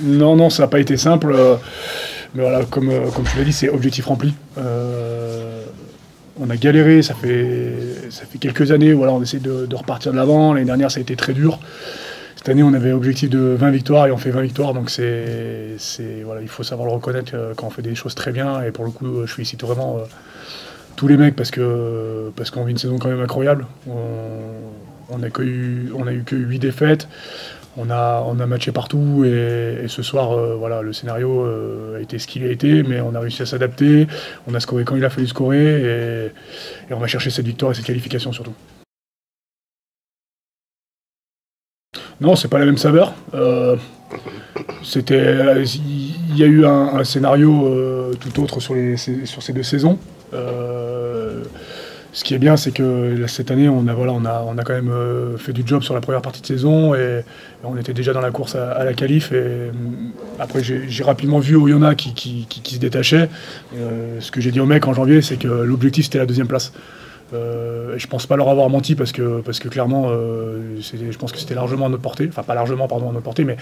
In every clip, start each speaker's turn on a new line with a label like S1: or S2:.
S1: Non, non, ça n'a pas été simple. Mais voilà, comme tu l'as dit, c'est objectif rempli. On a galéré, ça fait quelques années, voilà, on essaie de repartir de l'avant. L'année dernière, ça a été très dur. Cette année, on avait objectif de 20 victoires et on fait 20 victoires. Donc voilà, il faut savoir le reconnaître quand on fait des choses très bien. Et pour le coup, je félicite vraiment tous les mecs parce qu'on vit une saison quand même incroyable. On a eu que 8 défaites. On a matché partout et ce soir, voilà, le scénario a été ce qu'il a été, mais on a réussi à s'adapter. On a scoré quand il a fallu scorer et on va chercher cette victoire et cette qualification surtout. Non, c'est pas la même saveur. Il y a eu un scénario tout autre sur ces deux saisons. Ce qui est bien, c'est que cette année, on a quand même fait du job sur la première partie de saison et on était déjà dans la course à la qualif. Et après, j'ai rapidement vu Oyonnax qui se détachait. Ce que j'ai dit aux mecs en janvier, c'est que l'objectif c'était la deuxième place. Je pense pas leur avoir menti parce que clairement, je pense que c'était largement à notre portée. Enfin, pas largement, pardon, à notre portée, mais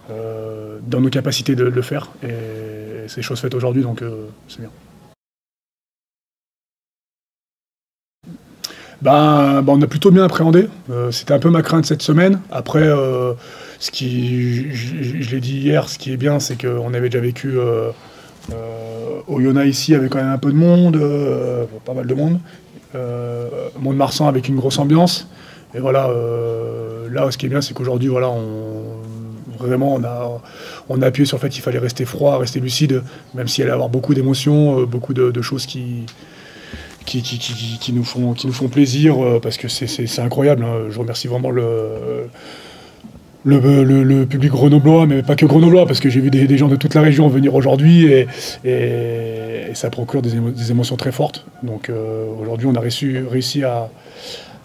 S1: dans nos capacités de le faire. Et c'est chose faite aujourd'hui, donc c'est bien. On a plutôt bien appréhendé. C'était un peu ma crainte cette semaine. Après, je l'ai dit hier, ce qui est bien, c'est qu'on avait déjà vécu Oyonnax ici avec quand même un peu de monde, pas mal de monde. Mont-de-Marsan avec une grosse ambiance. Et voilà, là, ce qui est bien, c'est qu'aujourd'hui, voilà, on a appuyé sur le fait qu'il fallait rester froid, rester lucide, même s'il allait y avoir beaucoup d'émotions, beaucoup de choses qui nous font plaisir parce que c'est incroyable. Hein. Je remercie vraiment le public grenoblois, mais pas que grenoblois, parce que j'ai vu des gens de toute la région venir aujourd'hui et ça procure des émotions très fortes. Donc aujourd'hui, on a réussi à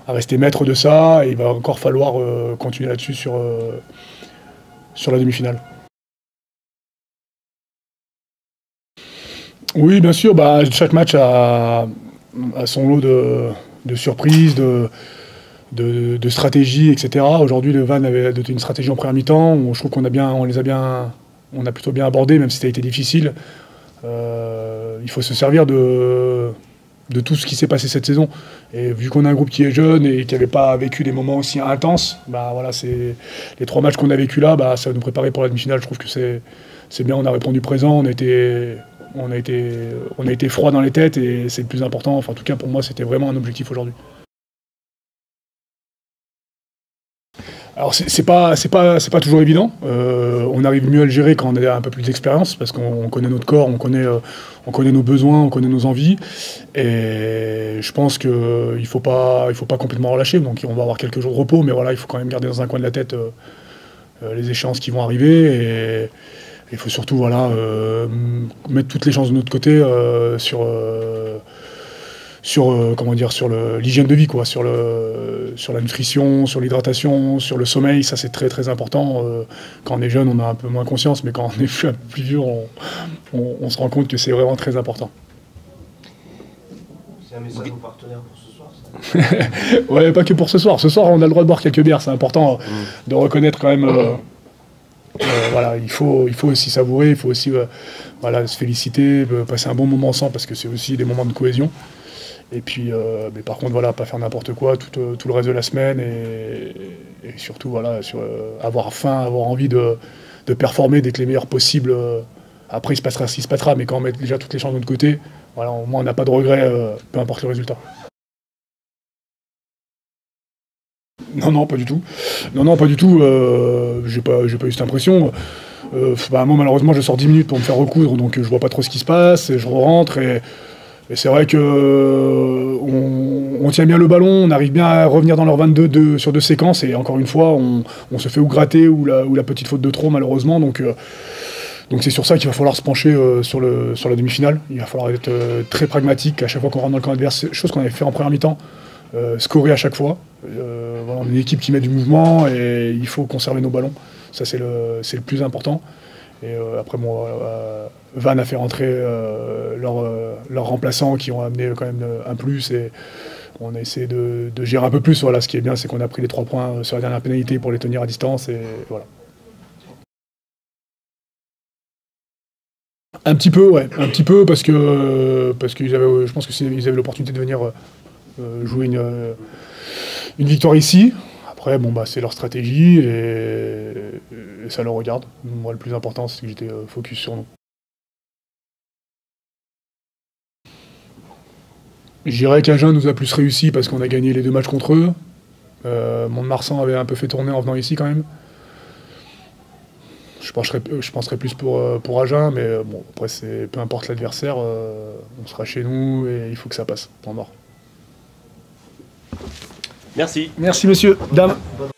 S1: rester maître de ça et il va encore falloir continuer là-dessus sur la demi-finale. Oui, bien sûr, chaque match a son lot de surprises, de stratégies, etc. Aujourd'hui, le Van avait doté une stratégie en première mi-temps. Je trouve on a plutôt bien abordé, même si ça a été difficile. Il faut se servir de tout ce qui s'est passé cette saison. Et vu qu'on a un groupe qui est jeune et qui n'avait pas vécu des moments aussi intenses, voilà, c'est les 3 matchs qu'on a vécu là, ça va nous préparer pour la demi-finale. Je trouve que c'est bien. On a répondu présent, on a été froid dans les têtes et c'est le plus important. Enfin, en tout cas, pour moi, c'était vraiment un objectif aujourd'hui. Alors, c'est pas toujours évident. On arrive mieux à le gérer quand on a un peu plus d'expérience parce qu'on connaît notre corps, on connaît nos besoins, on connaît nos envies. Et je pense qu'il faut pas complètement relâcher. Donc, on va avoir quelques jours de repos, mais voilà, il faut quand même garder dans un coin de la tête les échéances qui vont arriver. Et il faut surtout mettre toutes les chances de notre côté sur l'hygiène de vie, quoi, sur la nutrition, sur l'hydratation, sur le sommeil. Ça, c'est très très important. Quand on est jeune, on a un peu moins conscience, mais quand on est un peu plus vieux, on se rend compte que c'est vraiment très important.
S2: C'est un message aux partenaires pour ce soir, ça.
S1: Ouais, pas que pour ce soir. Ce soir, on a le droit de boire quelques bières. C'est important de reconnaître quand même. Voilà, il faut aussi savourer, il faut aussi se féliciter, passer un bon moment ensemble parce que c'est aussi des moments de cohésion. Et puis, mais par contre, voilà, pas faire n'importe quoi tout le reste de la semaine et surtout, voilà, avoir faim, avoir envie de performer, d'être les meilleurs possibles. Après, il se passera ce qui se passera, mais quand on met déjà toutes les chances de notre côté, voilà, au moins on n'a pas de regrets, peu importe le résultat. Non, non, pas du tout. Non, non, pas du tout. J'ai pas eu cette impression. Moi, malheureusement, je sors 10 minutes pour me faire recoudre, donc je vois pas trop ce qui se passe. Et je rentre et c'est vrai que on tient bien le ballon, on arrive bien à revenir dans leur 22 sur 2 séquences. Et encore une fois, on se fait ou gratter ou la petite faute de trop, malheureusement. Donc c'est sur ça qu'il va falloir se pencher sur la demi-finale. Il va falloir être très pragmatique à chaque fois qu'on rentre dans le camp adverse, chose qu'on avait fait en première mi-temps. Scorer à chaque fois. Voilà, on est une équipe qui met du mouvement et il faut conserver nos ballons. Ça, c'est le plus important. Et après, Van a fait rentrer leurs remplaçants qui ont amené quand même un plus. Et on a essayé de gérer un peu plus. Voilà, ce qui est bien, c'est qu'on a pris les 3 points sur la dernière pénalité pour les tenir à distance. Et voilà. Un petit peu, ouais. Un petit peu, parce qu'ils avaient, je pense qu'ils avaient l'opportunité de venir jouer une victoire ici. Après, bon, bah, c'est leur stratégie et ça leur regarde. Moi, le plus important, c'est que j'étais focus sur nous. Je dirais qu'Agen nous a plus réussi parce qu'on a gagné les 2 matchs contre eux. Mont-de-Marsan avait un peu fait tourner en venant ici quand même. Je penserais plus pour Agen, mais bon, après, peu importe l'adversaire, on sera chez nous et il faut que ça passe. Point mort.
S3: Merci.
S1: Merci messieurs, dames.
S2: Bonne